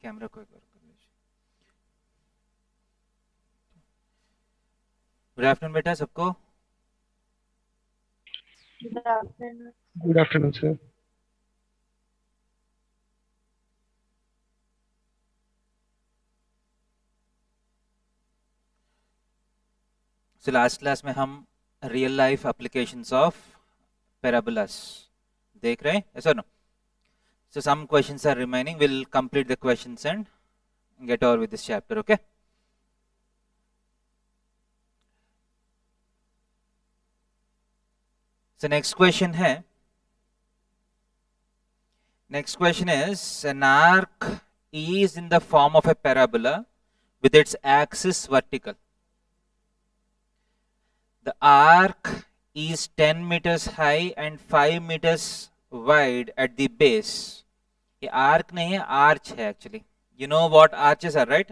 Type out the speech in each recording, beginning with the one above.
Camera को एक बार कर लीजिए। गुड आफ्टरनून बेटा सबको। Good afternoon. Good afternoon sir. So last class में हम real life applications of parabolas देख रहे हैं, ऐसा no? So some questions are remaining. We'll complete the questions and get over with this chapter, okay? So next question is an arc is in the form of a parabola with its axis vertical. The arc is 10 meters high and 5 meters wide at the base. ये arc नहीं है, arch है actually. You know what arches are, right?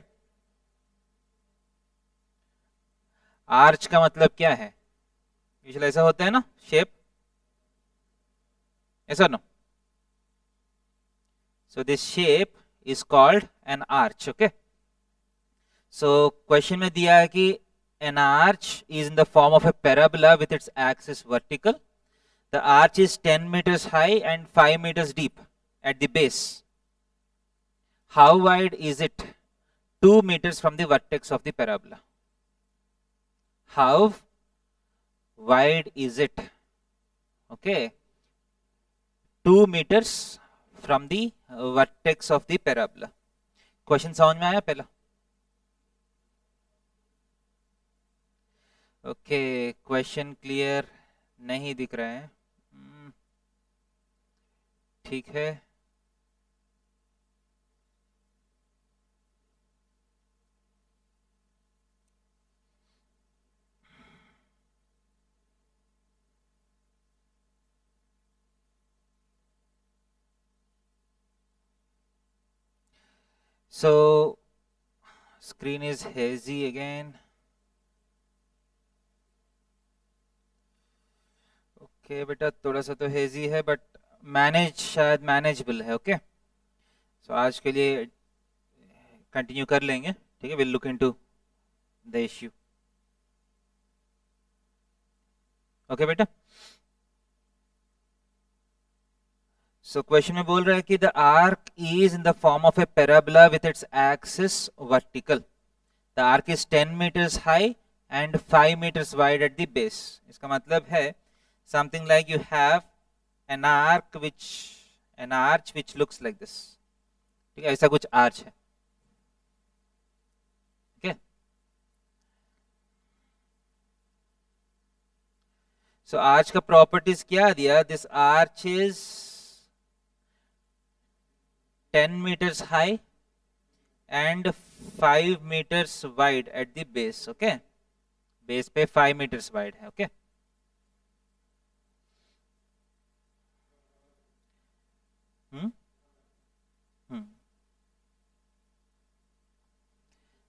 Arch का मतलब क्या है? Usually ऐसा होता है ना, शेप, ऐसा no? So this shape is called an arch, okay? So question में दिया है कि an arch is in the form of a parabola with its axis vertical. The arch is 10 meters high and 5 meters deep at the base. How wide is it? 2 meters from the vertex of the parabola. How wide is it? Okay, 2 meters from the vertex of the parabola. Question समझ में आया पहला? Okay, question clear नहीं दिख रहा है, ठीक है. So screen is hazy again. Okay बेटा, थोड़ा सा तो हेजी है बट शायद मैनेजेबल है. ओके, सो आज के लिए कंटिन्यू कर लेंगे, ठीक है. Will look into the issue. Okay बेटा, सो क्वेश्चन में बोल रहा है कि the arc is in the form of A parabola with its axis vertical. The arc is 10 meters high and 5 meters wide at the base. इसका मतलब है something like you have an arc an arch which looks like this. ठीक है, ऐसा कुछ arch है. ठीक है, सो आर्च का प्रॉपर्टीज क्या दिया? This arch is 10 meters high and 5 meters wide at the base. Okay, base पे 5 meters wide है. Okay,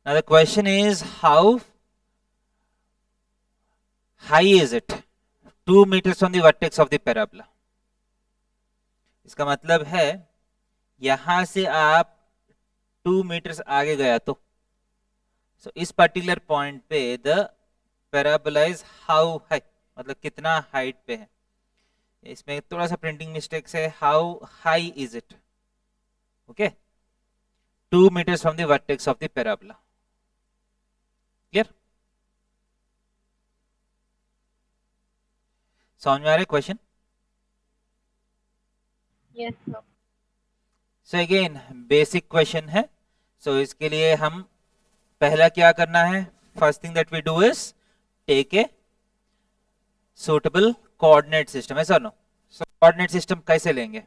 Now the question is, how high is it? 2 meters from the vertex of the parabola. इसका मतलब है यहां से आप 2 meters आगे गया तो इस पर्टिकुलर पॉइंट पे the parabola is how high, मतलब कितना हाइट पे है. इसमें थोड़ा सा प्रिंटिंग मिस्टेक है. How high is it? Okay, 2 meters from the vertex of the parabola. Clear? समझ में आ रहा है question? Yes sir. So again basic question है. सो इसके लिए हम पहला क्या करना है? First thing that we do is take a suitable coordinate system. ऐसा नो? सो कोऑर्डिनेट सिस्टम कैसे लेंगे?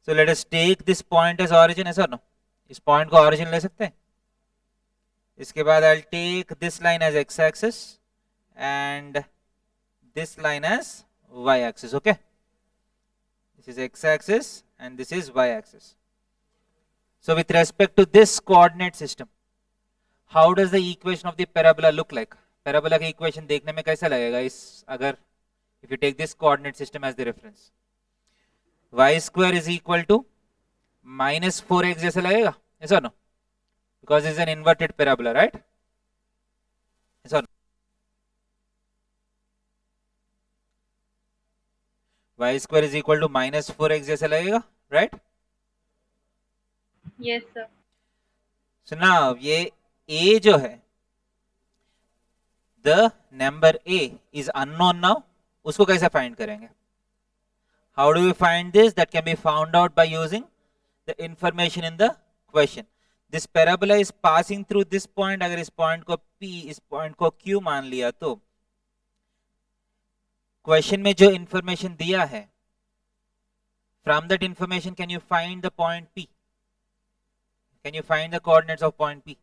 So let us take this point as origin. ऐसा नो? इस पॉइंट को ऑरिजिन ले सकते हैं. इसके बाद I will take this line as x axis and this line as y axis. Okay, this is x axis and this is y axis. So with respect to this coordinate system, how does the equation of the parabola look like? Parabola का equation देखने में कैसा लगेगा इस अगर if you take this coordinate system as the reference? Y square is equal to -4x जैसा लगेगा. Yes or no? Because it's an inverted parabola, right? Yes or no? Y square is equal to minus 4x जैसे लगेगा, right? Yes, sir. So now ये a जो है, the number a is unknown now. उसको कैसे find करेंगे? How do we find this? That can be found out by using the information in the question. This parabola is passing through this point. अगर इस point को P, इस point को Q मान लिया तो question में जो information दिया है, from that information can you find the point P? Can you find the coordinates of point P?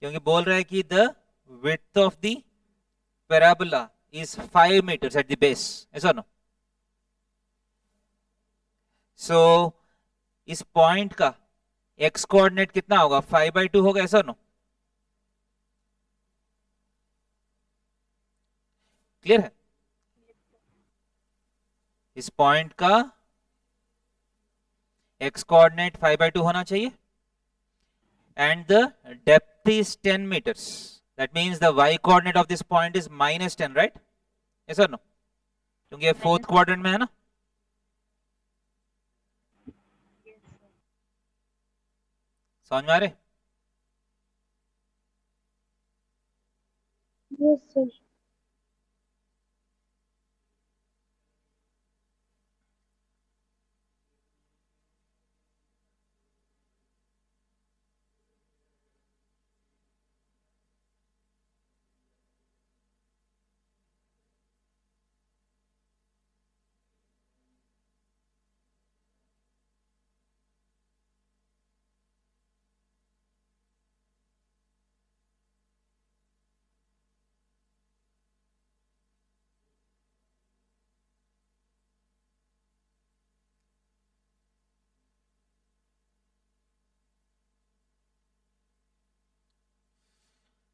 क्योंकि बोल रहा है कि the width of the parabola is 5 meters at the base. Yes or no? So इस point का x coordinate कितना होगा? 5/2 होगा. ऐसा नो? क्लियर है? इस पॉइंट का x कोऑर्डिनेट 5/2 होना चाहिए and the depth is 10 meters. That means the y coordinate of this point is minus 10, right? Yes or no? क्योंकि ये फोर्थ क्वाड्रेंट में है ना. समझ में आ रहे? Yes, sir.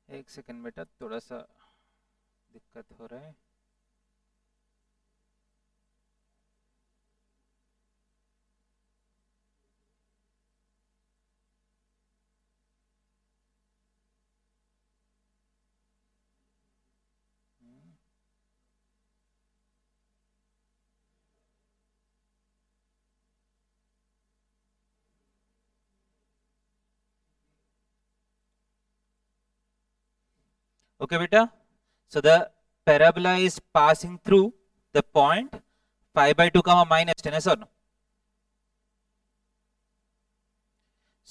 एक सेकंड बेटा, थोड़ा सा दिक्कत हो रहा है. Okay, beta. So the parabola is passing through the point 5/2 comma minus 10. ऐसा no?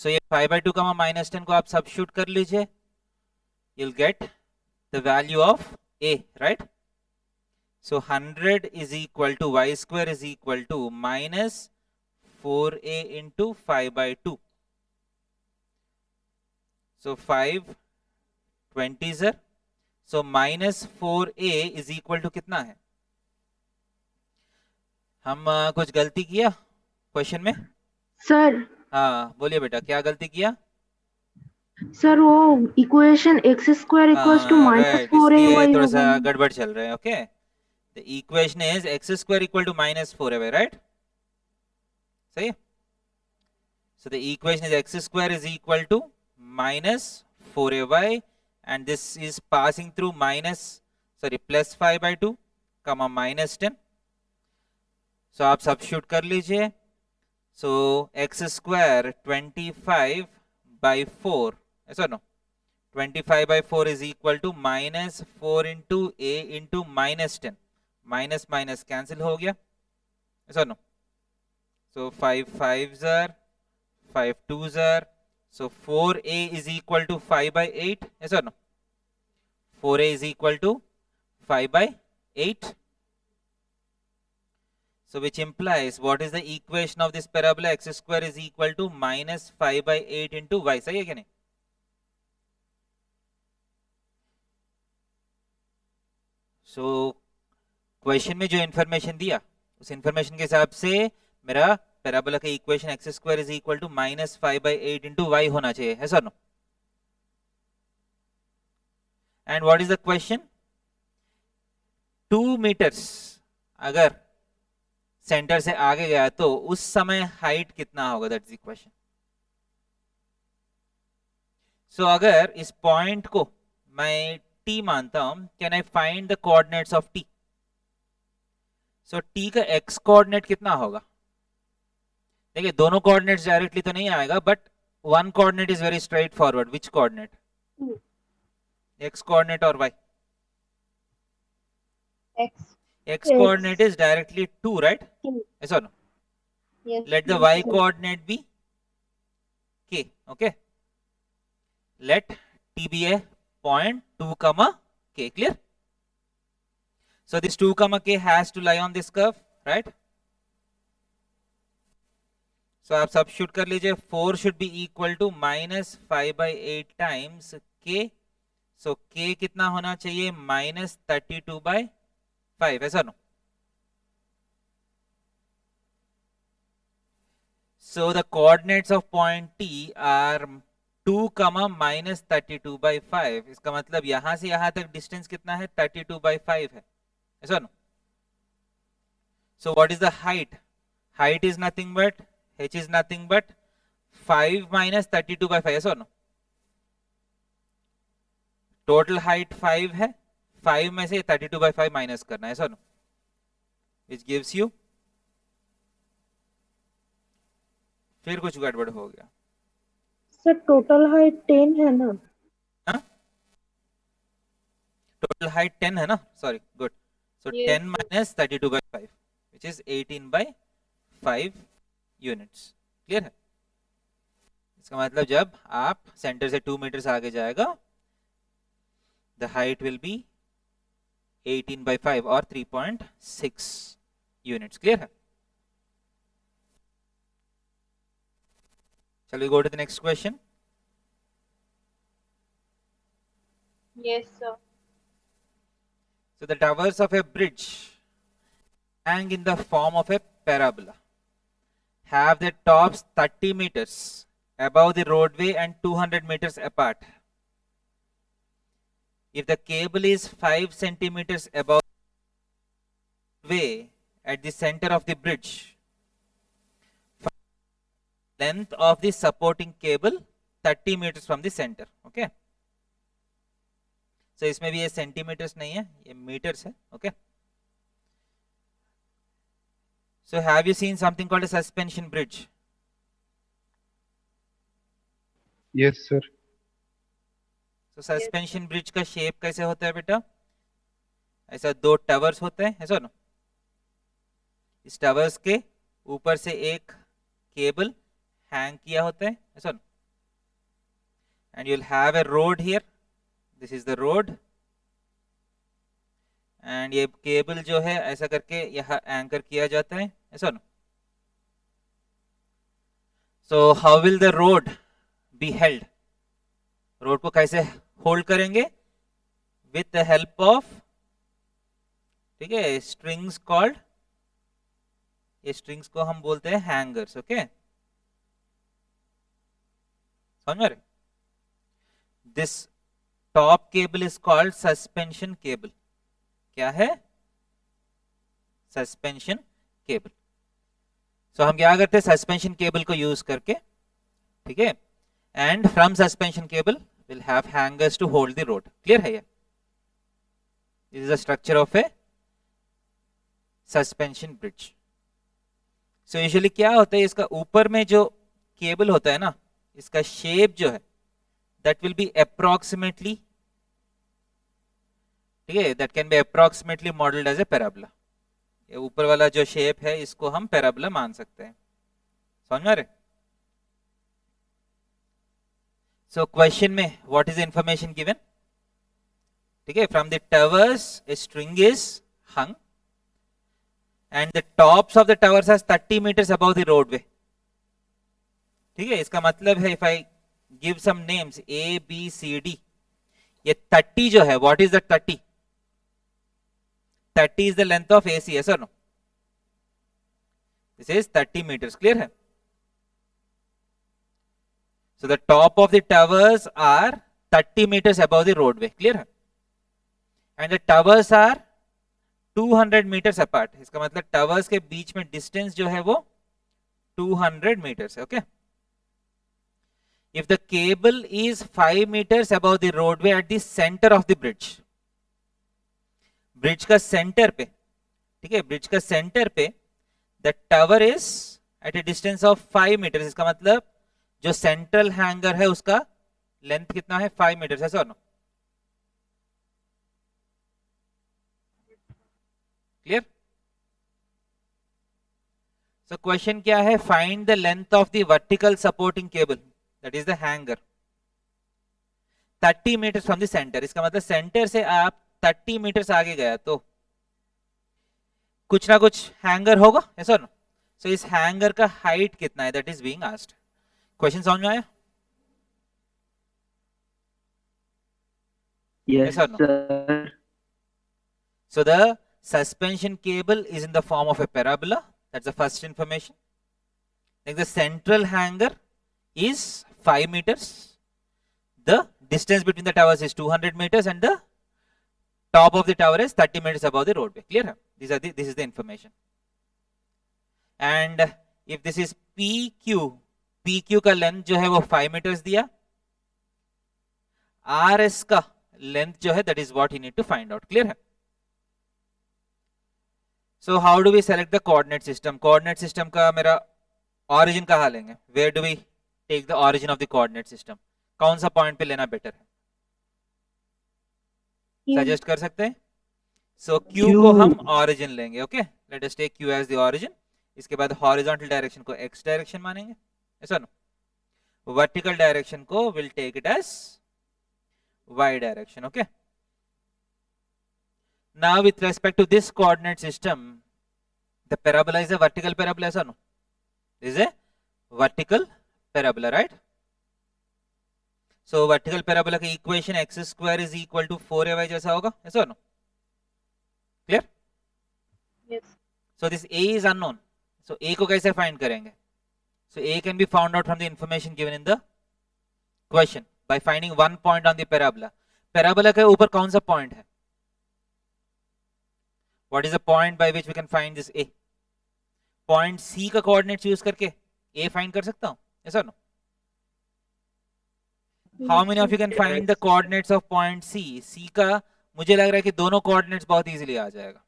So ये 5/2 comma minus 10 को आप substitute कर लीजिए. You'll get the value of a, right? So 100 is equal to y square is equal to minus 4a into 5/2. So 5 20s are. So minus 4a is equal to कितना है? हम कुछ गलती किया क्वेश्चन में? सर हाँ बोलिए बेटा, क्या गलती किया? सर वो equation x square equals to minus right, 4 इसलिए थोड़ा होगा. सा गड़बड़ चल रहा है. Okay, the equation is x square equal to minus 4ay, right? सही है. So the equation is x square is equal to minus 4ay and this is passing through plus 5/2 comma minus 10. so आप substitute कर लीजिए. so x square 25/4, ऐसा no? 25/4 is equal to minus 4 into a into minus 10. Minus minus cancel हो गया. ऐसा no? so 5 5s are 5 2s are. So 4a is equal to 5/8. Yes or no? 4a is equal to 5/8. So which implies what is the equation of this parabola? X square is equal to minus 5/8 into y. सही है क्या नहीं? So question में जो information दिया उस information के हिसाब से मेरा पैराबोला का equation x square is equal to minus 5/8 into y होना चाहिए. है sir no? And what is the question? 2 meters अगर सेंटर से आगे गया तो उस समय हाइट कितना होगा, दैट्स द क्वेश्चन। सो अगर इस पॉइंट को मैं टी मानता हूं, can I find the coordinates of T? So T का एक्स कोऑर्डिनेट कितना होगा? देखिए दोनों कोऑर्डिनेट्स डायरेक्टली तो नहीं आएगा, but one coordinate is very straight forward. Which coordinate? X coordinate और Y? X. X coordinate is directly 2, right? Yes or no? Yes. Let the y coordinate be k. Okay. Let t be a point 2 comma k. Clear? So this 2 comma k has to lie on this curve, right? So आप substitute कर लीजिए, 4 should be equal to minus 5/8 times k. So k कितना होना चाहिए? minus 32/5, ऐसा no? So the coordinates of point T are 2 comma minus 32/5. इसका मतलब यहां से यहां तक डिस्टेंस कितना है? 32/5 है, ऐसा no? So what is the height? Height is nothing but, h is nothing but 5 minus 32/5, ऐसा नो? टोटल हाइट 5 है, 5 में से 32/5 माइनस करना है, ऐसा नो? Which gives you, फिर कुछ गड़बड़ हो गया सर टोटल हाइट 10 है ना? टोटल हाइट 10 है ना, sorry, good. So 10 minus 32/5 which is 18/5 units. Clear है? इसका मतलब जब आप सेंटर से 2 मीटर आगे जाएगा, द हाइट विल बी 18/5 और 3.6 यूनिट्स। क्लियर है? Shall we go to the next question? Yes, sir. So the towers of a bridge hang in the form of a parabola, have their tops 30 meters above the roadway and 200 meters apart. If the cable is 5 centimeters above the way at the center of the bridge, length of the supporting cable 30 meters from the center. Okay, so इसमें भी ये centimetres नहीं है, ये metres है. Okay, so have you seen something called a suspension bridge? Yes, sir. तो suspension bridge का shape कैसे होता है बेटा? ऐसा दो टावर्स होते हैं, ऐसा ना? इस टावर्स के ऊपर से एक केबल हैंग किया होता है, ऐसा ना? And you will have a road here, this is the road, and ये केबल जो है ऐसा करके यहाँ एंकर किया जाता है, ऐसा ना? So how will the road be held? Road को कैसे होल्ड करेंगे? विथ द हेल्प ऑफ, ठीक है, स्ट्रिंग्स कॉल्ड, ये स्ट्रिंग्स को हम बोलते हैं हैंगर्स. ओके, समझ में? This top cable is called suspension cable. क्या है? Suspension cable. सो हम क्या करते हैं? सस्पेंशन केबल को यूज करके, ठीक है, and from suspension cable will have hangers to hold the road. Clear है ये? This is the structure of a suspension bridge. So usually क्या होता है, इसका ऊपर में जो केबल होता है ना, इसका शेप जो है that will be approximately, ठीक है, that can be approximately modeled as a parabola. ये ऊपर वाला जो शेप है इसको हम पैराबोला मान सकते हैं. समझ में आ रहे? So question में what is the information given? ठीक है, from the towers a string is hung and the tops of the towers are 30 meters above the roadway. ठीक है, इसका मतलब है if I give some names A, B, C, D, ये 30 जो है, what is the 30? 30 is the length of AC, yes or no? This is 30 meters. Clear है? So the top of the towers are 30 meters above the roadway. Clear? And the towers are 200 meters apart, इसका मतलब towers के बीच में distance जो है वो 200 metres है. Okay, if the cable is 5 meters above the roadway at the center of the bridge, bridge का center पे, ठीक है, ब्रिज का सेंटर पे the tower is at a distance of 5 meters, इसका मतलब जो सेंट्रल हैंगर है उसका लेंथ कितना है, 5 मीटर्स है. Sir clear? सो क्वेश्चन क्या है, find the length of the vertical supporting cable that is the hanger 30 meter from the center, इसका मतलब सेंटर से आप 30 मीटर्स आगे गया तो कुछ ना कुछ हैंगर होगा, ऐसा ना. सो इस हैंगर का हाइट कितना है, that is being asked. Question समझ में आया? Yes, Yes or no? sir. So the suspension cable is in the form of a parabola. That's the first information. Like the central hanger is 5 meters. The distance between the towers is 200 meters and the top of the tower is 30 meters above the roadway. Clear? This is the information. And if this is PQ का length जो है वो 5 meters दिया. RS का length जो है that is what you need to find out. Clear है? So how do we select the coordinate system? Coordinate system का मेरा origin कहाँ लेंगे? Where do we take the origin of the coordinate system? कौन सा point पे लेना better है? सजेस्ट कर सकते हैं? So Q को हम origin लेंगे. Okay? Let us take Q as the origin. इसके बाद horizontal direction को x direction मानेंगे. ऐसा ना? Vertical direction को we'll take it as y direction. Okay? Now with respect to this coordinate system, the parabola is a vertical parabola, ऐसा no? This is a vertical parabola, right? So vertical parabola का equation x square is equal to 4ay जैसा होगा, ऐसा no? Clear? Yes. So this a is unknown. So a को कैसे find करेंगे? So a can be found out from the information given in the question by finding one point on the parabola. Parabola के ऊपर कौन सा point है? What is the point by which we can find this a? Point C का coordinates use करके a find कर सकता हूँ, ऐसा no? How many of you can find the coordinates of point C? C का मुझे लग रहा है कि दोनों coordinates बहुत easily आ जाएगा.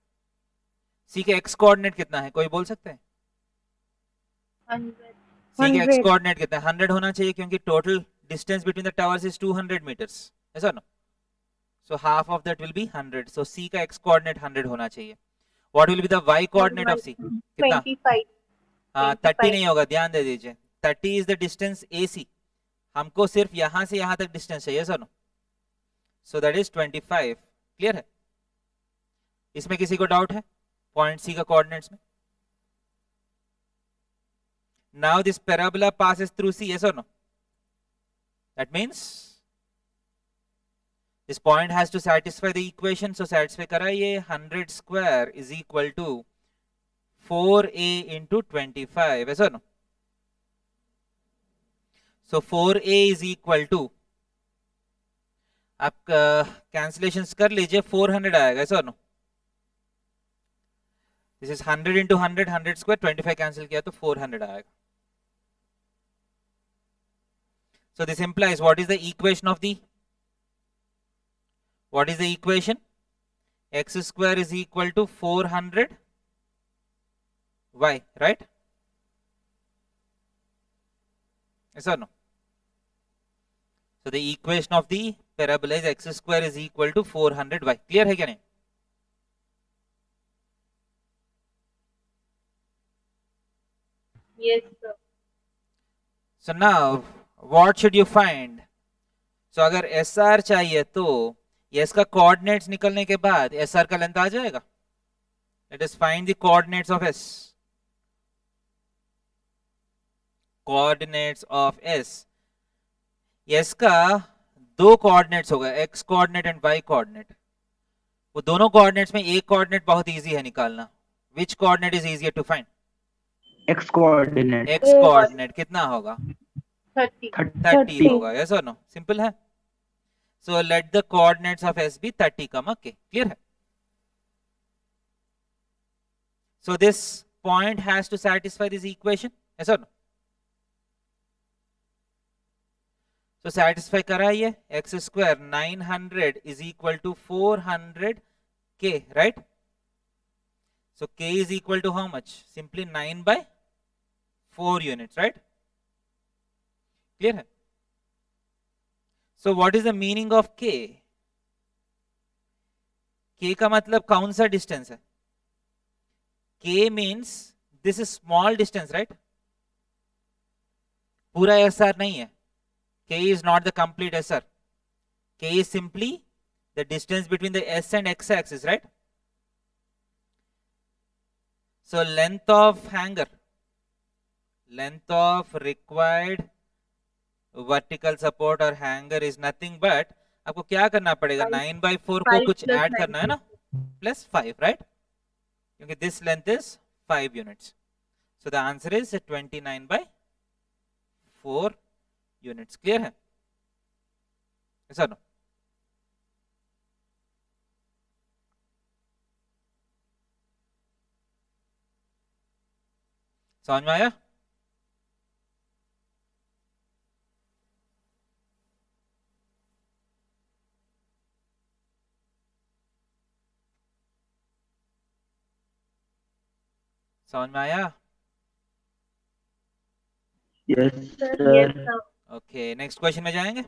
C के x coordinate कितना है, कोई बोल सकते हैं? 100. C के x 100. coordinate कितना है? 100 होना चाहिए क्योंकि total distance between the towers is 200 meters, ऐसा no? So half of that will be 100. So C का x coordinate 100 होना चाहिए. What will be the y coordinate of C? कितना? 25. हाँ 30 नहीं होगा, ध्यान दे दीजिए. 30 is the distance AC. हमको सिर्फ यहाँ से यहाँ तक डिस्टेंस चाहिए, sir no. So that is 25. Clear है? इसमें किसी को डाउट है पॉइंट सी का कोऑर्डिनेट्स में? Now this parabola passes through C, yes और no? That means this point has to satisfy the equation. So satisfy करा ये 100 square is equal to 4a into 25, yes और no? So 4a is equal to, आप cancellations कर लीजिए, 400 आएगा, ऐसा no? This is 100 into 100, 100 square, 25 cancel किया तो 400 आएगा. So this implies what is the equation of the, what is the equation? X square is equal to 400 y, right? Yes or no? So the equation of the parabola is x square is equal to 400y. Clear है क्या नहीं? Yes, sir. So now what should you find? So अगर SR चाहिए तो S का coordinates निकलने के बाद SR का लेंथ आ जाएगा. Let us find the coordinates of S. Coordinates of S. S का दो कोऑर्डिनेट्स होगा, x coordinate and y coordinate. वो दोनों कोऑर्डिनेट्स में एक कोऑर्डिनेट बहुत इजी है निकालना. Which coordinate is easier to find? X coordinate. X coordinate कितना होगा? 30. 30 होगा, yes or no? सिंपल है. So let the coordinates of S be 30, okay? Clear है? So this point has to satisfy this equation, yes or no? So satisfy करा ये x square 900 is equal to 400 k, right? So k is equal to how much? Simply 9 by 4 units, right? Clear है? So what is the meaning of k? k का मतलब कौन सा distance है? k means this is small distance, right? पूरा SR नहीं है. K is not the complete SR. K is simply the distance between the S and X axis, right? So length of hanger, length of required vertical support or hanger is nothing but आपको क्या करना पड़ेगा 9/4 को 5 कुछ plus add करना है ना plus 5, right? क्योंकि this length is 5 units. So the answer is 29/4 units. Clear है? Yes or no? समझ में आया? समझ में आया? Yes, Sir, sir. yes, sir. Okay next question में जाएंगे.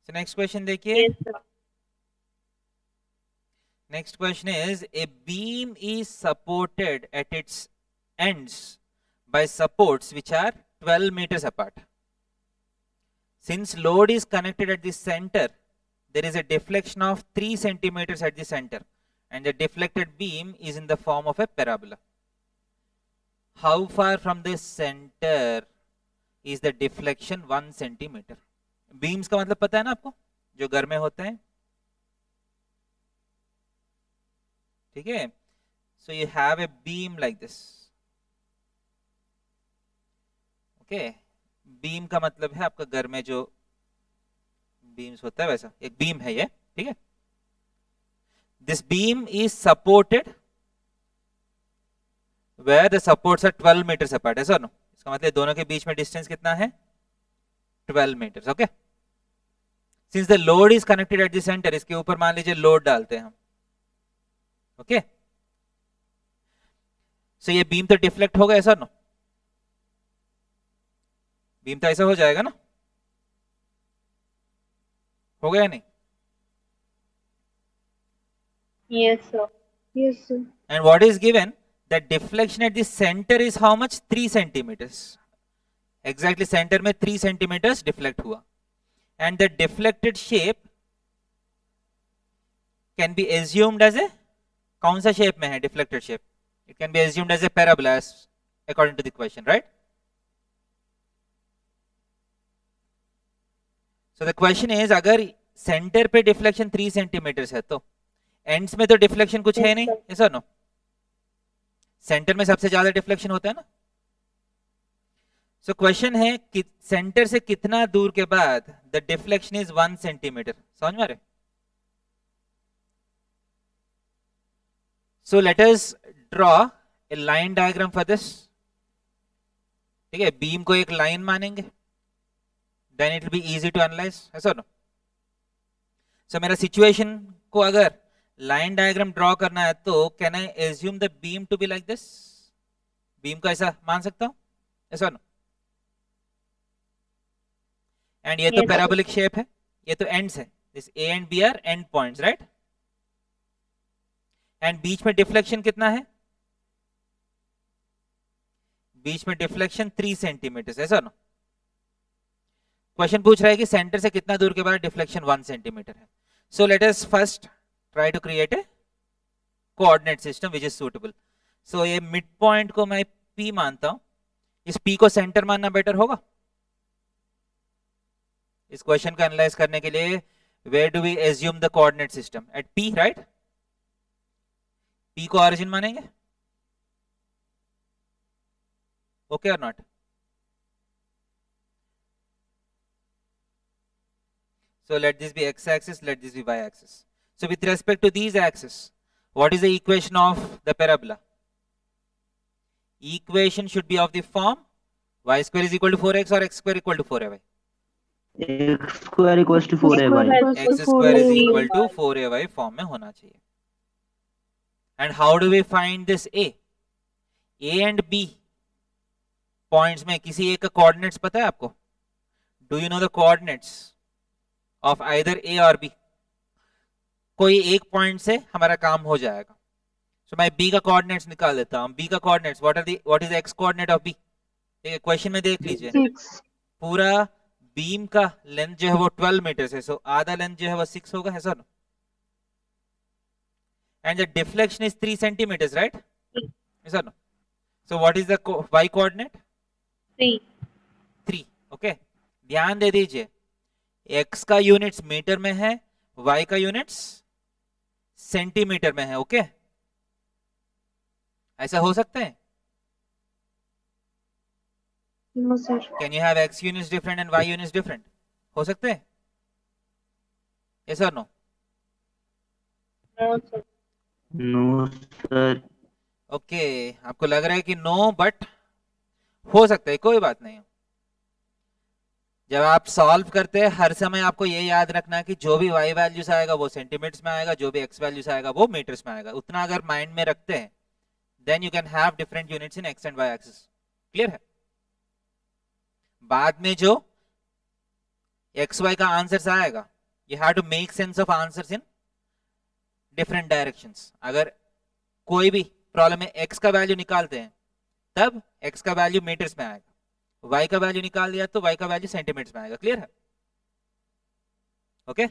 So next question देखिए. Yes, sir. Next question is a beam is supported at its ends by supports which are 12 meters apart. Since load is connected at the center, there is a deflection of 3 centimeters at the center and the deflected beam is in the form of a parabola. How far from the center is the deflection 1 centimeter? Beams का मतलब पता है ना आपको, जो घर में होते हैं, ठीक है? So you have a beam like this. Okay, beam का मतलब है आपका घर में जो beams होता है वैसा एक beam है ये, ठीक है? This beam is supported where the supports are 12 meters apart, है no? इसका मतलब दोनों के बीच में distance कितना है? 12 meters, okay? Since the load is connected at the center, इसके ऊपर मान लीजिए load डालते हैं हम, okay? So ये beam तो deflect होगा, ऐसा no? Beam तो ऐसा हो जाएगा ना? हो गया नहीं? Yes, sir. Yes, sir. And what is given? The deflection at the center is how much? 3 centimeters. Exactly center में 3 centimeters deflect हुआ. And the deflected shape can be assumed as a कौन सा shape में है deflected shape? It can be assumed as a parabola as according to the question, right? So the question is अगर center पे deflection 3 centimeters है तो ends में तो deflection कुछ है नहीं, yes or no? सेंटर में सबसे ज्यादा डिफ्लेक्शन होता है ना. सो क्वेश्चन है कि सेंटर से कितना दूर के बाद द डिफ्लेक्शन इज 1 सेंटीमीटर. समझ में आ रहे? So let us draw a line diagram for this. ठीक है, बीम को एक लाइन मानेंगे, then it will be easy to analyse, ऐसा नो. सो मेरा सिचुएशन को अगर लाइन डायग्राम ड्रॉ करना है तो can I assume the beam to be like this? Beam को ऐसा मान सकता हूं, ऐसा नो? एंड ये तो पैराबोलिक शेप है, ये तो एंड्स है, this A and B are end points, right? And बीच में डिफ्लेक्शन कितना है? बीच में डिफ्लेक्शन 3 सेंटीमीटर, ऐसा नो? क्वेश्चन पूछ रहा है कि सेंटर से कितना दूर के बाद डिफ्लेक्शन 1 सेंटीमीटर है. सो let us first try to create a coordinate system which is suitable. So ये मिड पॉइंट को मैं P मानता हूं. इस P को सेंटर मानना बेटर होगा इस क्वेश्चन को एनालाइज करने के लिए. where do we assume the coordinate system? At P, right? P को origin मानेंगे, okay or not? So let this be x axis, let this be y axis. So with respect to these axes, what is the equation of the parabola? Equation should be of the form y square is equal to 4x or x square equal to 4ay. X square equals to 4ay. X square is equal to 4ay form में होना चाहिए. And how do we find this a? A and b points में किसी एक का coordinates पता है आपको? Do you know the coordinates of either A और बी? कोई एक पॉइंट से हमारा काम हो जाएगा. सो मैं बी का कोऑर्डिनेट्स निकाल देता हूं. बी का coordinates what is the x coordinate of B? Question में देख लीजिए. 6. पूरा बीम का लेंथ जो है वो 12 मीटर है. सो आधा लेंथ जो है वो 6 होगा, है sir? And the deflection is 3 centimetres, right? है sir? So what is the y coordinate? 3. Okay, ध्यान दे दीजिए, x का यूनिट्स मीटर में है, y का यूनिट्स सेंटीमीटर में है. ओके, ऐसा हो सकता है? No, sir. Can you have x units different and y units different? हो सकते हैं? यस और no? No, sir. No, sir. Okay, आपको लग रहा है कि नो, बट हो सकता है, कोई बात नहीं. जब आप सॉल्व करते हैं हर समय आपको ये याद रखना है कि जो भी y वैल्यूज आएगा वो सेंटीमीटर्स में आएगा, जो भी x वैल्यूज आएगा वो मीटर्स में आएगा. उतना अगर माइंड में रखते हैं, then you can have different units in x and y axis. Clear है? बाद में जो एक्स वाई का आंसर्स आएगा, you have to make sense of answers in different directions. अगर कोई भी प्रॉब्लम में एक्स का वैल्यू निकालते हैं तब एक्स का वैल्यू मीटर्स में आएगा, y का वैल्यू निकाल दिया तो y का वैल्यू सेंटीमीटर्स में आएगा. क्लियर है? Okay,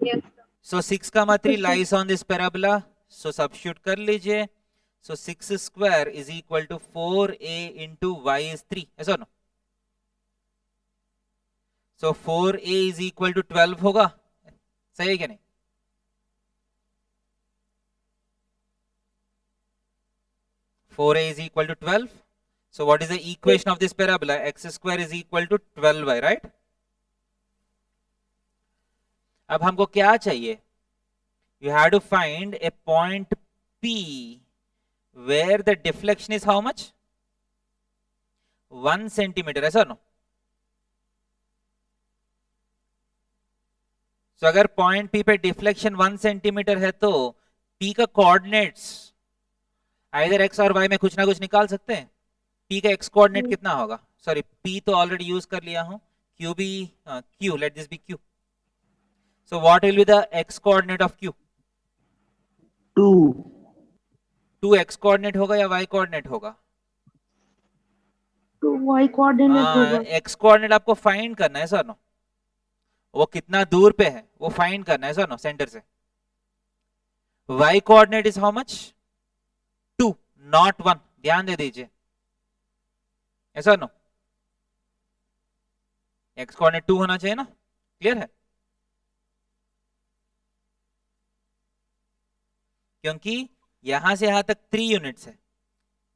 Yes, sir. सो 6 का मात्री lies on this parabola. So substitute कर लीजिए. So 6 square is equal to 4a into y is 3. ऐसा no? So 4a is equal to 12 होगा. सही है क्या नहीं? Four a is equal to 12. So what is the equation of this parabola? X square is equal to 12y, right? अब हमको क्या चाहिए? You have to find a point P where the deflection is how much? 1 centimeter, ऐसा no? So अगर point P पे deflection 1 centimeter है तो P का coordinates आइदर x और y में कुछ ना कुछ निकाल सकते हैं. p का x कोऑर्डिनेट कितना होगा? सॉरी, p तो ऑलरेडी यूज कर लिया हूं. q भी q, let this be q. So what will be the x coordinate of q? 2 x coordinate होगा या y कोऑर्डिनेट होगा? तो y कोऑर्डिनेट होगा. x कोऑर्डिनेट आपको फाइंड करना है सर नो. वो कितना दूर पे है वो फाइंड करना है सर नो, सेंटर से. y coordinate is how much? 2, not 1. ध्यान दे दीजिए. ऐसा नो? x कोऑर्डिनेट 2 होना चाहिए ना. क्लियर है? क्योंकि यहां से यहां तक 3 यूनिट्स है.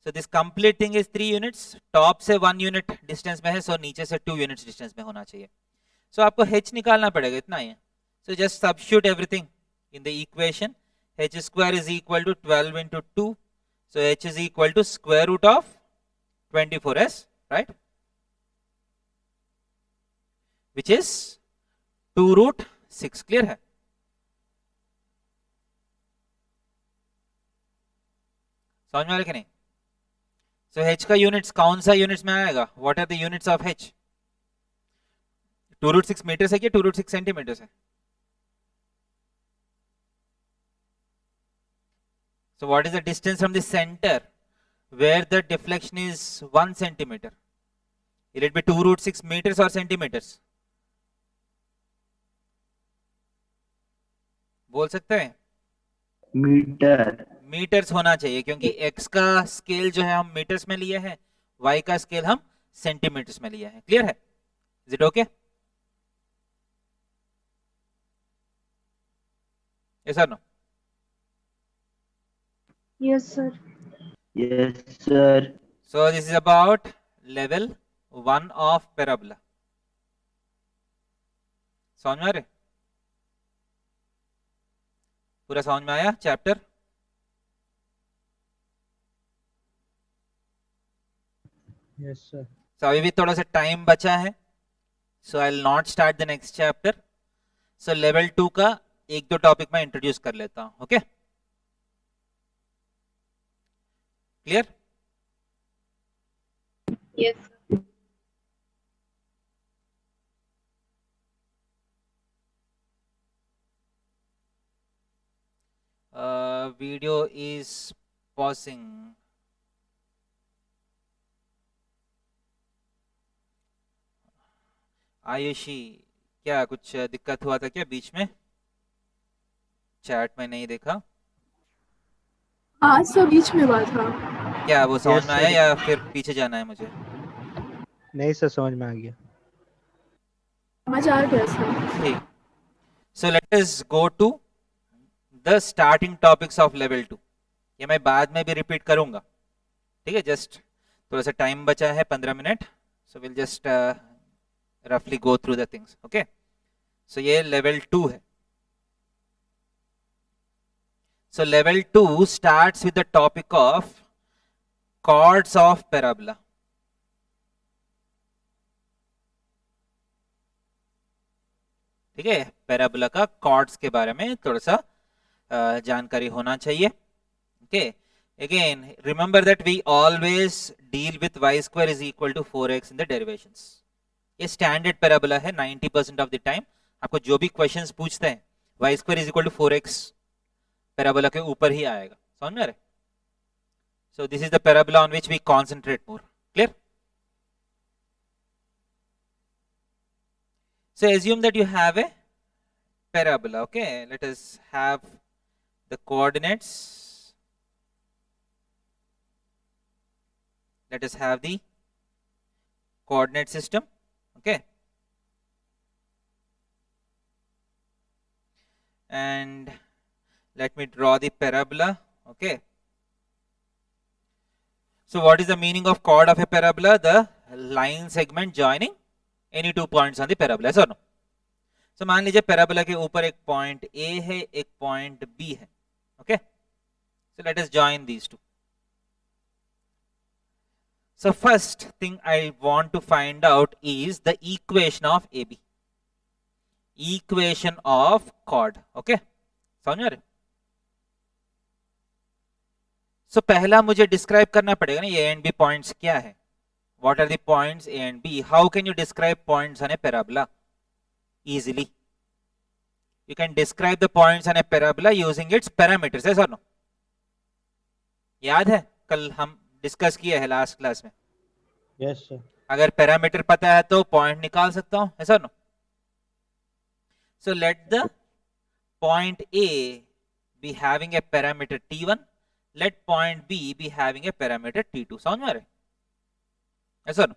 So this complete thing is 3 units. Top से 1 यूनिट डिस्टेंस में है, सो नीचे से 2 यूनिट्स डिस्टेंस में होना चाहिए. सो आपको h निकालना पड़ेगा, इतना ही है. So just substitute everything in the equation. h square is equal to 12 into 2. So h is equal to square root of 24s, right? Which is 2 root 6. Clear है? समझ में आ रहा कि नहीं? So h का यूनिट्स कौन सा यूनिट्स में आएगा? What are the units of h? 2 root 6 metre है क्या 2 root 6 सेंटीमीटर है? So what is the distance from the center where the deflection is 1 centimeter? Will it be 2 root 6 meters or centimeters? बोल सकते हैं? Metre. Metres होना चाहिए क्योंकि x का स्केल जो है हम मीटर्स में लिए हैं, y का स्केल हम सेंटीमीटर्स में लिया है. क्लियर है? Is it okay? यस और no? Yes, sir. Yes, sir. So this is about level 1 of parabola. समझ में आ रहे? पूरा समझ में आया चैप्टर? Yes sir. सो अभी भी थोड़ा सा टाइम बचा है, so I will not start the next chapter. So level 2 का एक दो टॉपिक मैं इंट्रोड्यूस कर लेता हूं. Okay, clear? Yes, sir. Video is pausing. Ayushi, क्या कुछ दिक्कत हुआ था क्या बीच में? चैट में नहीं देखा. हाँ सर, बीच में बात था। क्या वो समझ Yes, में आया sir. या फिर पीछे जाना है मुझे? नहीं सर, समझ में आ गया। समझ आ गया सर। ठीक. So let us go to the starting topics of level 2. ये मैं बाद में भी रिपीट करूंगा, ठीक है? जस्ट थोड़ा सा टाइम बचा है, 15 मिनट. सो विल जस्ट रफली go through the things. Okay, so ये लेवल 2 है. So level 2 starts with the topic of chords of parabola. ठीक है, पैराबोला का chords के बारे में थोड़ा सा जानकारी होना चाहिए. Okay, again remember that we always deal with y square is equal to 4x in the derivations. ये स्टैंडर्ड पैराबोला है. 90% ऑफ द टाइम आपको जो भी क्वेश्चंस पूछते हैं y square is equal to 4x parabola के ऊपर ही आएगा. समझ में आ रहा है? So this is the parabola on which we concentrate more. Clear? So assume that you have a parabola. Okay, let us have the coordinates. Let us have the coordinate system. Okay, and let me draw the parabola. Okay, so what is the meaning of chord of a parabola? The line segment joining any two points on the parabola. Yes or no? So मान लीजिए parabola के ऊपर एक point A है, एक point B है. Okay, so let us join these two. So first thing I want to find out is the equation of AB. Equation of chord. Okay, समझ में आ रहे? सो पहला मुझे डिस्क्राइब करना पड़ेगा ना ये A and B पॉइंट्स क्या है. What are the points A and B? How can you describe points on a parabola? Easily you can describe the points on a parabola using its parameters. yes or no? याद है कल हम discuss किए हैं last class में. Yes sir. अगर parameter पता है तो पॉइंट निकाल सकता हूं. ऐसा no? So let the point A be having a parameter t1, let point B be having a parameter t2. समझ में आ रहे? ऐसा नो?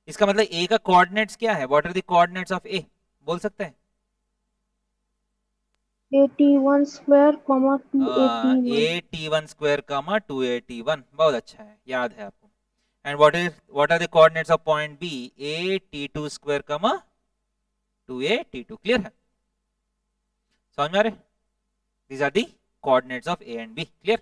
इसका मतलब A का कोऑर्डिनेट्स क्या है? What are the coordinates of A? बोल सकते हैं? AT1 square, 2AT1. AT1 square, 2AT1. बहुत अच्छा है, याद है आपको. And what are the coordinates of point B? AT2 square, 2AT2. Clear है? समझ में आ रहे? These are the coordinates of A and B. Clear?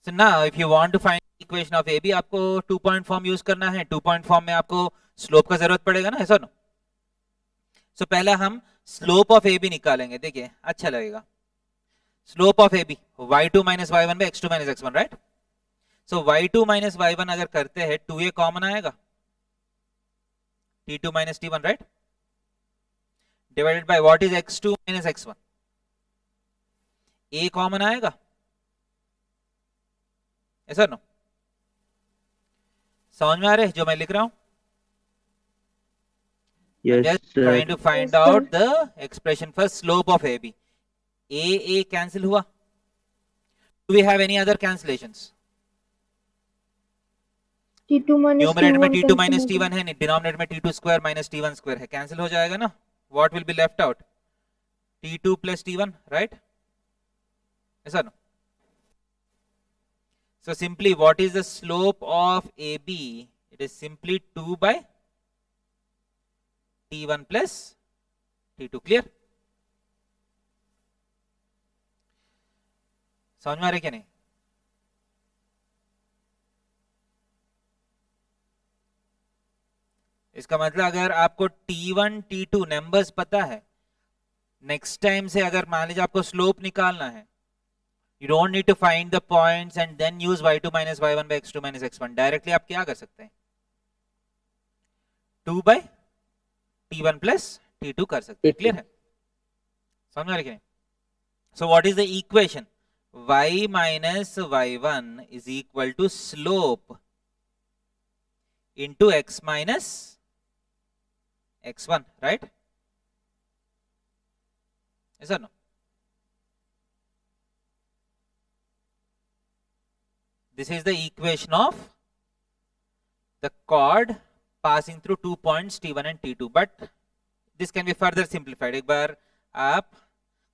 So now if you want to find equation of AB, आपको 2 point form use करना है. 2 point form में आपको स्लोप का जरूरत पड़ेगा ना, ऐसा ना? सो पहला हम स्लोप ऑफ AB निकालेंगे. देखिए अच्छा लगेगा. Slope of AB y2 minus y1 by x2 minus x1, right? So y2 minus y1 अगर करते हैं 2a कॉमन आएगा, t2 minus t1, right? Divided by what is x2 minus x1? a common आएगा, ऐसा नो? समझ में आ रहे जो मैं लिख रहा हूं? Yes, just sir. trying to find Yes, sir. out the expression for slope of AB. A cancel हुआ. Do we have any other cancellations? T2 minus numerator में T1 T2 minus cancel T1 है, denominator में T2 square minus T1 square है, cancel हो जाएगा ना? What will be left out? T2 plus T1, right? ऐसा ना? So simply what is the slope of AB it is simply 2 by T1 plus T2. Clear? समझ में आ रहा है क्या नहीं? इसका मतलब अगर आपको T1 T2 नंबर्स पता है, नेक्स्ट टाइम से अगर मान लीजिए आपको स्लोप निकालना है, you don't need to find the points and then use y2 minus y1 by x2 minus x1. Directly आप क्या कर सकते हैं? 2 by T1 plus T2 कर सकते हैं. क्लियर है? समझ में आ रहा है? So what is the equation? y minus y1 is equal to slope into x minus x1, right? Yes or no? This is the equation of the chord passing through 2 points T1 and T2, but this can be further simplified. एक बार आप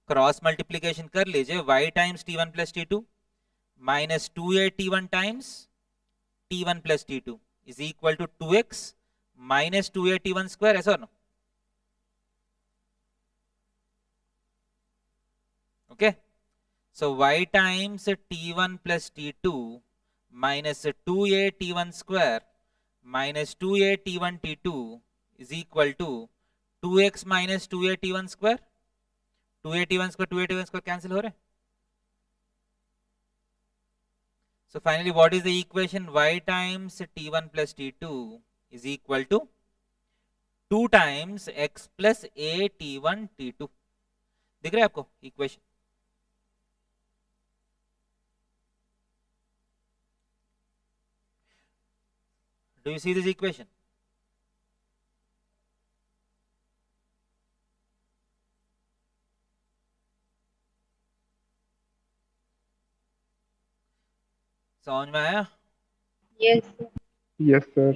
cross multiplication कर लीजिए, y times T1 plus T2 minus 2a T1 times T1 plus T2 is equal to 2x minus 2a T1 square. ऐसा no? Okay, so y times T1 plus T2 minus 2a T1 square minus 2a T1 T2 is equal to 2x minus 2a T1 square. 2a T1 square 2a T1 square cancel हो रहे. So finally what is the equation? Y times T1 plus T2 is equal to 2 times x plus a T1 T2. दिख रहा है आपको equation? Do you see this equation? समझ में आया? Yes, sir. Yes, sir.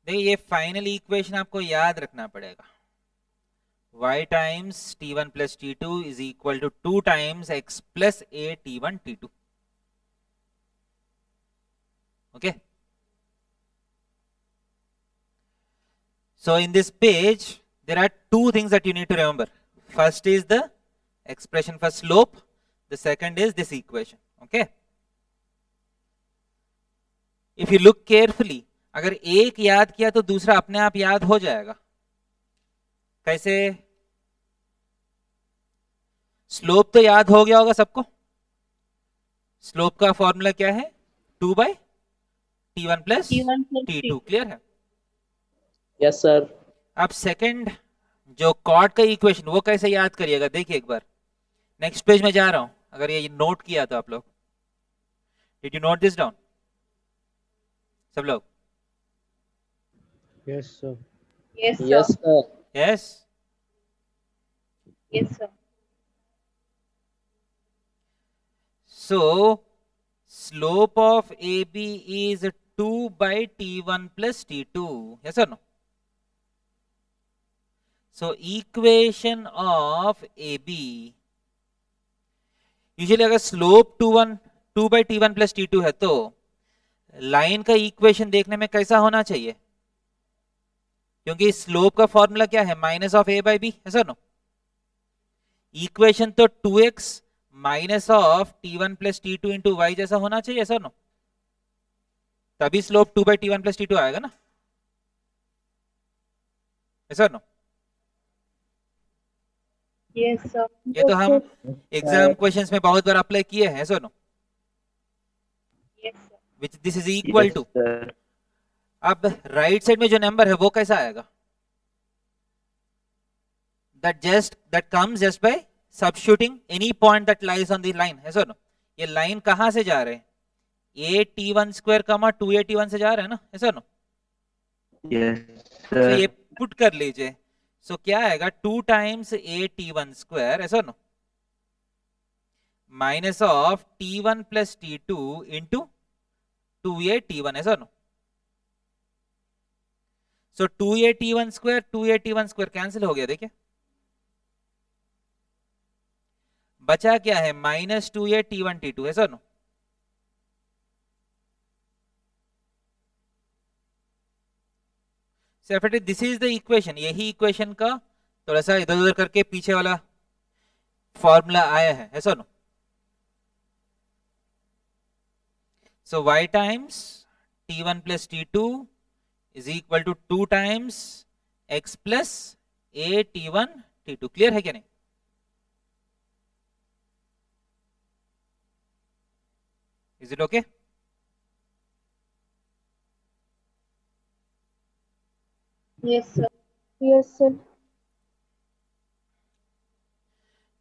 देखिए ये फाइनल इक्वेशन आपको याद रखना पड़ेगा. y times T1 plus T2 is equal to 2 times x plus a T1 T2. Okay. So in this page, there are two things that you need to remember. First is the expression for slope. The second is this equation. Okay. If you look carefully, अगर एक याद किया तो दूसरा अपने आप याद हो जाएगा. कैसे? स्लोप तो याद हो गया होगा सबको. स्लोप का फॉर्मूला क्या है? 2 by T1 plus T1 plus T2. Clear है? Yes sir. अब सेकंड जो कॉर्ड का इक्वेशन वो कैसे याद करिएगा देखिए एक बार. नेक्स्ट पेज में जा रहा हूं, अगर ये नोट किया तो आप लोग. Did you note this down सब लोग? Yes sir. Yes, sir. Yes sir. Yes. Yes, sir. So slope of AB is 2 by T1 plus T2. Yes or no? So equation of AB, usually अगर slope 2 by T1 plus T2 है तो line का equation देखने में कैसा होना चाहिए? क्योंकि स्लोप का फॉर्मूला क्या है? Minus of a by b. ऐसा नो? इक्वेशन तो 2x minus of T1 plus T2 into y जैसा होना चाहिए. ऐसा नो? तभी slope 2 by T1 plus T2 आएगा ना. ऐसा नो? Yes, sir. ये तो हम एग्जाम क्वेश्चंस में बहुत बार अप्लाई किए हैं. ऐसा no? Yes, sir. Which this is equal to. sir. अब राइट साइड में जो नंबर है वो कैसा आएगा? that comes just by substituting any point that lies on the line. ऐसा नो? ये लाइन कहां से जा रहे हैं? a T1 स्क्वायर कमा 2a T1 से जा रहे हैं ना. ऐसा नो? Yes, तो sir. ये पुट कर लीजिए. सो क्या आएगा? 2 times a T1 स्क्वायर. ऐसा no? Minus of T1 plus T2 into 2a T1. ऐसा no? So 2a T1 square 2a T1 square cancel हो गया. देखिए बचा क्या है? Minus 2a T1 T2. ऐसा no? Separately this is the equation, यही इक्वेशन का थोड़ा सा इधर उधर करके पीछे वाला फॉर्मूला आया है, ऐसा no. So y times t1 plus t2 is equal to 2 times x plus a t1 t2. Clear है क्या नहीं? Is it okay? Yes, sir. Yes, sir.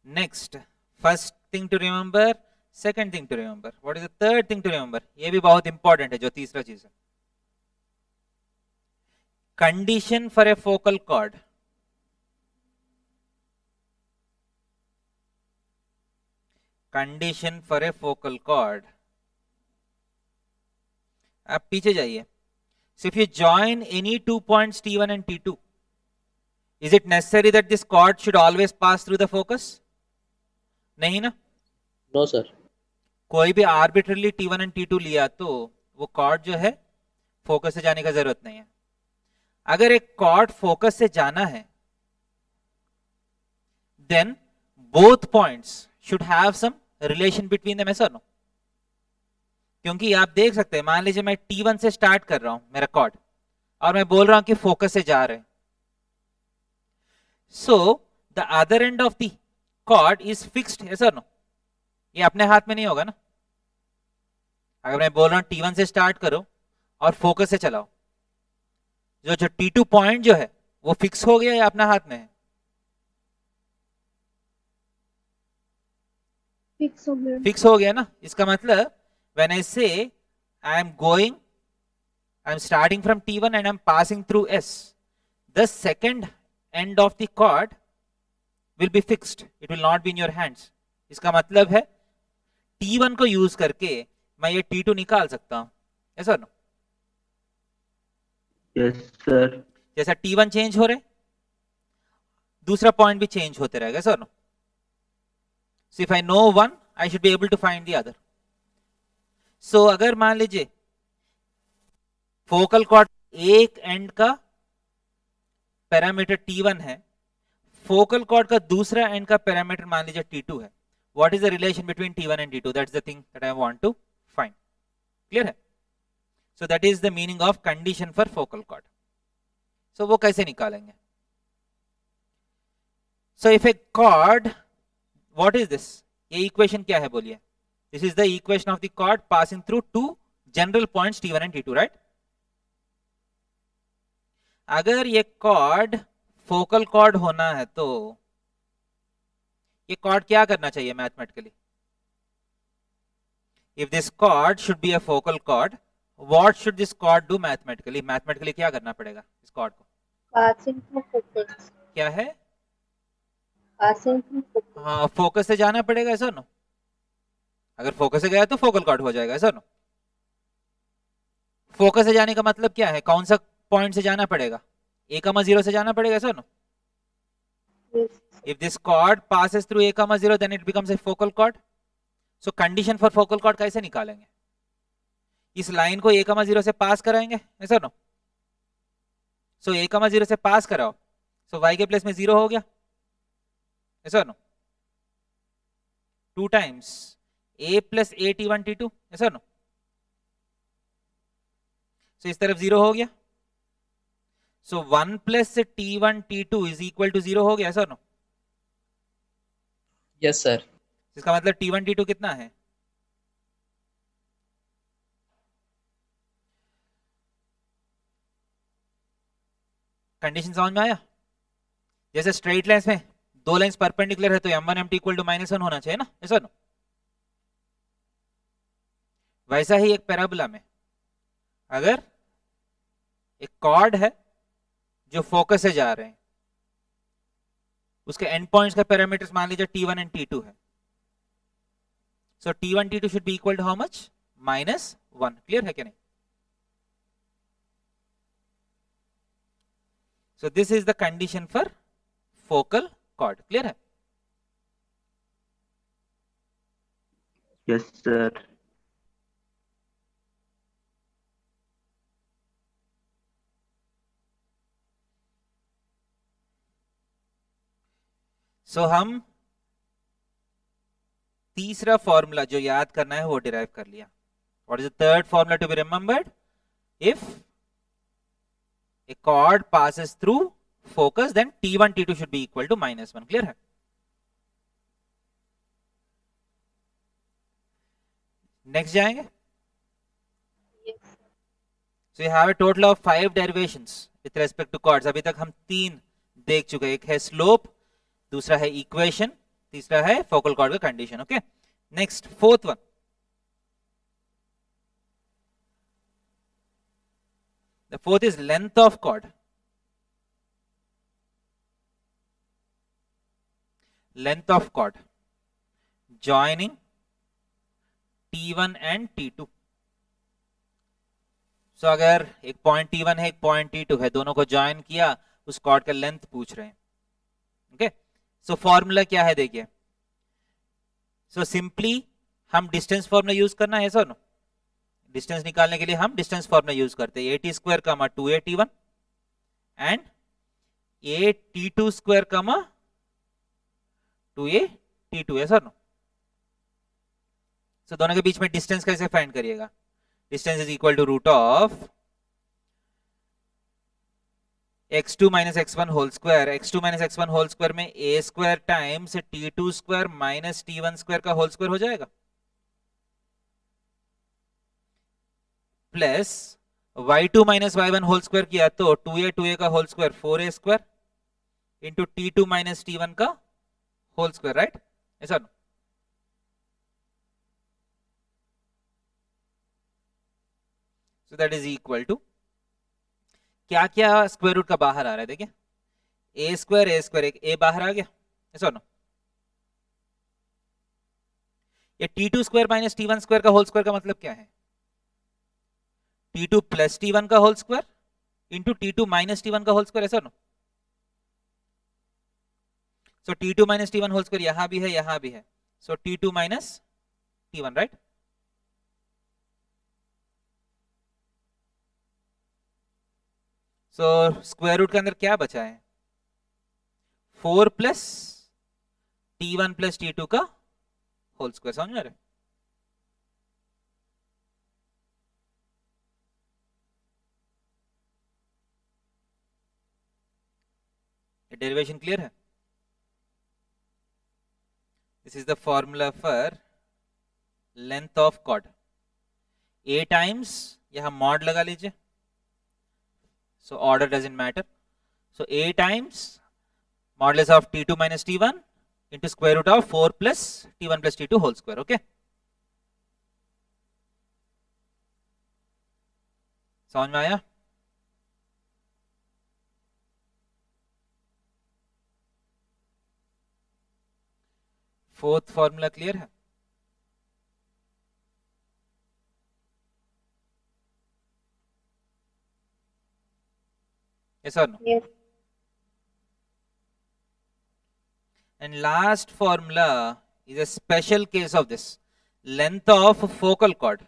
Next, first thing to remember, second thing to remember. What is the third thing to remember? ये भी बहुत important है, जो तीसरा चीज है. Condition for a focal chord. Condition for a focal chord. आप पीछे जाइए. So if you join any 2 points T1 and T2, is it necessary that this chord should always pass through the focus? नहीं ना? No, sir. कोई भी arbitrarily T1 and T2 लिया तो वो कॉर्ड जो है फोकस से जाने का जरूरत नहीं है. अगर एक कॉर्ड फोकस से जाना है, then both points should have some relation between them, ऐसा नो? क्योंकि आप देख सकते हैं, मान लीजिए मैं T1 से स्टार्ट कर रहा हूं मेरा कॉर्ड, और मैं बोल रहा हूं कि फोकस से जा रहे हैं. So the other end of the chord is fixed, ऐसा नो? ये अपने हाथ में नहीं होगा ना. अगर मैं बोल रहा हूं T1 से स्टार्ट करो और फोकस से चलाओ, जो T2 पॉइंट जो है वो फिक्स हो गया या अपना हाथ में है? Fix हो गया. फिक्स हो गया ना. इसका मतलब when I say I am going, I am starting from T1 and I am passing through S, the second end of the cord will be fixed, it will not be in your hands. इसका मतलब है T1 को use करके मैं ये T2 निकाल सकता हूं, ऐसा ना? Yes, sir. जैसा T1 चेंज हो रहे, दूसरा पॉइंट भी चेंज होते रहेगा, ऐसा ना? So if I know one, I should be able to find the other. So अगर मान लीजिए फोकल कॉर्ड एक एंड का पैरामीटर T1 है, फोकल कॉर्ड का दूसरा एंड का पैरामीटर मान लीजिए T2 है, what is the relation between T1 and T2? That's the thing that I want to find. Clear है? So that is the meaning of condition for focal chord. So वो कैसे निकालेंगे? So if a chord, what is this? ये equation क्या है बोलिए? This is the equation of the chord passing through two general points T1 and T2, right? अगर ये chord focal chord होना है तो ये chord क्या करना चाहिए mathematically? If this chord should be a focal chord, what should this chord do mathematically? Mathematically क्या करना पड़ेगा इस chord को? Passing through focus. क्या है? Passing through focus. हाँ, फोकस से जाना पड़ेगा, ऐसा नो? अगर फोकस से गया तो फोकल कॉर्ड हो जाएगा, ऐसा नो? फोकस से जाने का मतलब क्या है? कौन सा पॉइंट से जाना पड़ेगा? a,0 से जाना पड़ेगा, ऐसा no? Yes. If this chord passes through a,0, then it becomes a focal chord. So condition for focal chord कैसे निकालेंगे? इस लाइन को a,0 से पास कराएंगे, ऐसा नो? So a,0 से पास कराओ, so y के प्लेस में 0 हो गया, ऐसा no? 2 times a plus a t1 t2, ऐसा नो? So इस तरफ 0 हो गया, so 1 plus t1 t2 is equal to 0 हो गया, ऐसा नो? Yes, sir. इसका मतलब t1 t2 कितना है? कंडीशन समझ में आया? जैसे स्ट्रेट लाइंस में दो लाइंस परपेंडिकुलर है तो m1 mt इक्वल टू -1 होना चाहिए ना, ऐसा नो? वैसा ही एक पैराबोला में अगर एक कॉर्ड है जो फोकस से जा रहे हैं, उसके एंड पॉइंट्स का पैरामीटर्स मान लीजिए t1 एंड t2 है, so t1 t2 should be equal to how much? -1. Clear है क्या नहीं? So this is the condition for focal chord. Clear है? Yes, sir. सो हम तीसरा फॉर्मूला जो याद करना है वो डिराइव कर लिया. What is the third formula to be remembered? If a chord passes through focus, then t1 t2 should be equal to -1. clear है? नेक्स्ट जाएंगे. Yes. So you have a total of 5 derivations with respect to chords. अभी तक हम 3 देख चुके हैं. एक है स्लोप, दूसरा है इक्वेशन, तीसरा है फोकल कॉर्ड का condition. Okay, next fourth one. The fourth is length of chord. Length of chord joining T1 and T2. So अगर एक पॉइंट T1 है, एक पॉइंट T2 है, दोनों को ज्वाइन किया, उस कॉर्ड का लेंथ पूछ रहे हैं. ओके, सो फॉर्मूला क्या है देखिए. सो सिंपली हम डिस्टेंस फॉर्मूला यूज करना है सर. नो, डिस्टेंस निकालने के लिए हम डिस्टेंस फॉर्मूला यूज करते हैं. AT स्क्वायर कमा 2AT1 एंड AT2 स्क्वायर कमा 2AT2 है सर. नो, सो दोनों के बीच में डिस्टेंस कैसे फाइंड करिएगा? Distance is equal to root of x2 minus x1 whole square. x2 minus x1 whole square में a square times t2 square minus t1 square का whole square हो जाएगा, plus y2 minus y1 whole square किया तो 2a का whole square 4a square into t2 minus t1 का whole square. Right? ऐसा. So that is equal to क्या क्या स्क्वायर रूट का बाहर आ रहा है देखिए. a स्क्वायर एक a बाहर आ गया. ऐसा. नो, ये t2 square minus t1 square का होल स्क्वायर का मतलब क्या है? t2 प्लस t1 का whole square into t2 minus t1 का होल स्क्वायर. ऐसा. No, so t2 minus t1 whole square यहां भी है, यहां भी है. So t2 minus t1. Right? So square root के अंदर क्या बचा है? 4 प्लस t1 प्लस t2 का होल स्क्वायर. समझ में आ रहा है? डेरिवेशन क्लियर है? This is the formula for length of chord. a times, यहां मॉड लगा लीजिए, so order doesn't matter. So a times modulus of t2 minus t1 into square root of 4 plus t1 plus t2 whole square. Okay, समझ में आया? Fourth formula clear है? Yes or no? Yes. And last formula is a special case of this. Length of focal chord.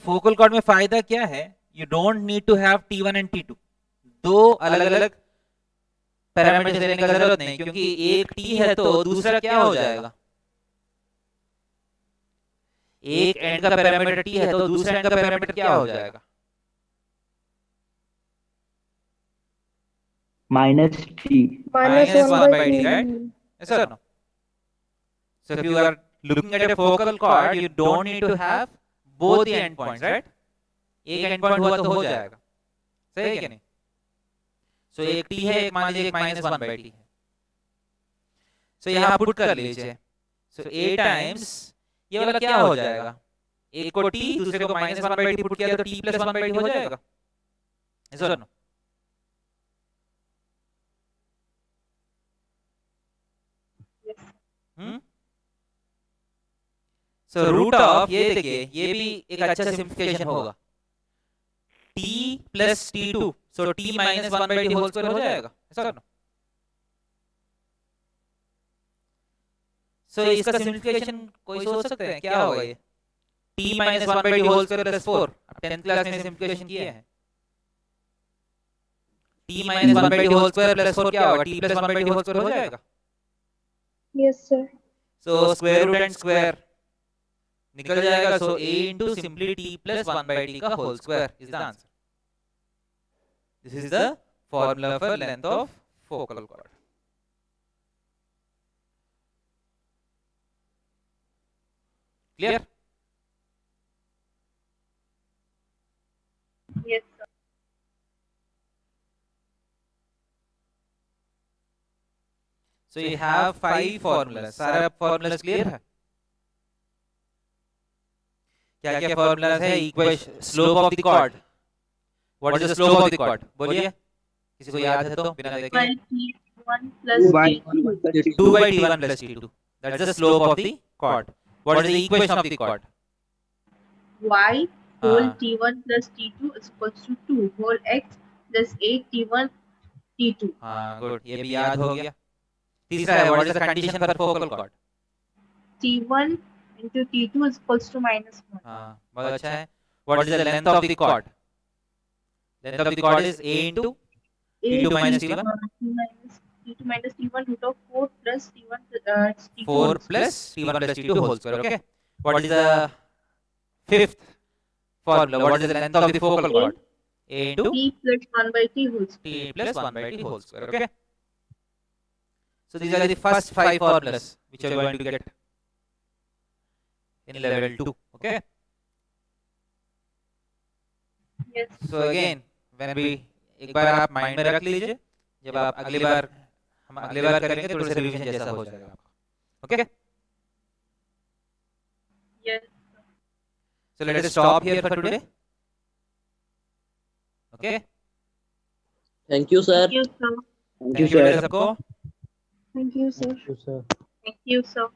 Focal chord में फायदा क्या है? You don't need to have T1 and T2. दो अलग अलग पैरामीटर्स लेने की जरूरत नहीं, क्योंकि एक T है तो दूसरा क्या हो जाएगा? एक एंड का पैरामीटर T है तो दूसरे एंड का पैरामीटर क्या हो जाएगा? minus t. Minus 1 by T, right? Yes or no? So if you are looking at a focal chord, you don't need to have both the endpoints, right? एक and point हुआ तो हो जाएगा. सही है क्या नहीं? सो एक T है, एक मान लीजिए एक माइनस 1 by T है. सो यहाँ पुट कर लीजिए. सो a टाइम्स ये वाला क्या हो जाएगा? एक को T, दूसरे को माइनस 1 by T पुट किया तो T प्लस 1 by T हो जाएगा. Yes or no? So root of ये देखिए, ये भी एक अच्छा सिंप्लिफिकेशन होगा. t plus t2, so t minus 1 by t whole square हो जाएगा. ऐसा करना. सो इसका सिंप्लिफिकेशन कोई सोच सकते हैं क्या होगा? ये t minus 1 by t whole square plus 4. 10th class में सिंप्लिफिकेशन किया है. t minus 1 by t whole square plus 4 क्या होगा? t plus 1 by t whole square हो जाएगा. Yes, sir. So square root and square निकल जाएगा. So a into simply t plus 1 by t का whole square is the answer. This is the formula for length of focal chord. Clear? Yes, sir. So you have 5 formulas. सारा formulas clear है? क्या क्या formulas है? Equation, slope of the chord. What is the slope of the chord? बोलिए. किसी को याद है तो बिना देखे. By T1 plus T2. 2 by t1 plus t2. That's the slope of the chord. What is the equation of the chord? Y whole हाँ. T1 plus T2 is equals to 2 whole x plus 8 T1 T2. हाँ, good. ये भी याद हो गया. तीसरा है, what is the condition for focal chord? T1 into T2 is equals to -1. हाँ, बहुत अच्छा है. What is the length of the chord? Length of the chord is a into T2 minus T1. T2 minus T1 root of 4 plus T1 T2. 4 plus T1 plus T2 whole square. Okay. What is the fifth formula? What is the length of the focal chord? A into T plus 1 by T whole square. t plus 1 by t whole square. Okay. So these are the first 5 formulas which you are going to get in level 2. Okay. Yes. So again, when we एक बार आप mind में रख लीजिए, जब आप अगली बार हम अगली बार करेंगे थोड़ा सा रिवीजन जैसा हो जाएगा आपका. Okay. Yes. So let us stop here for today. Okay. Thank you, sir. Thank you, sir. Thank you, Thank you sir. सबको. Thank you, sir. Thank you, sir. Thank you, sir.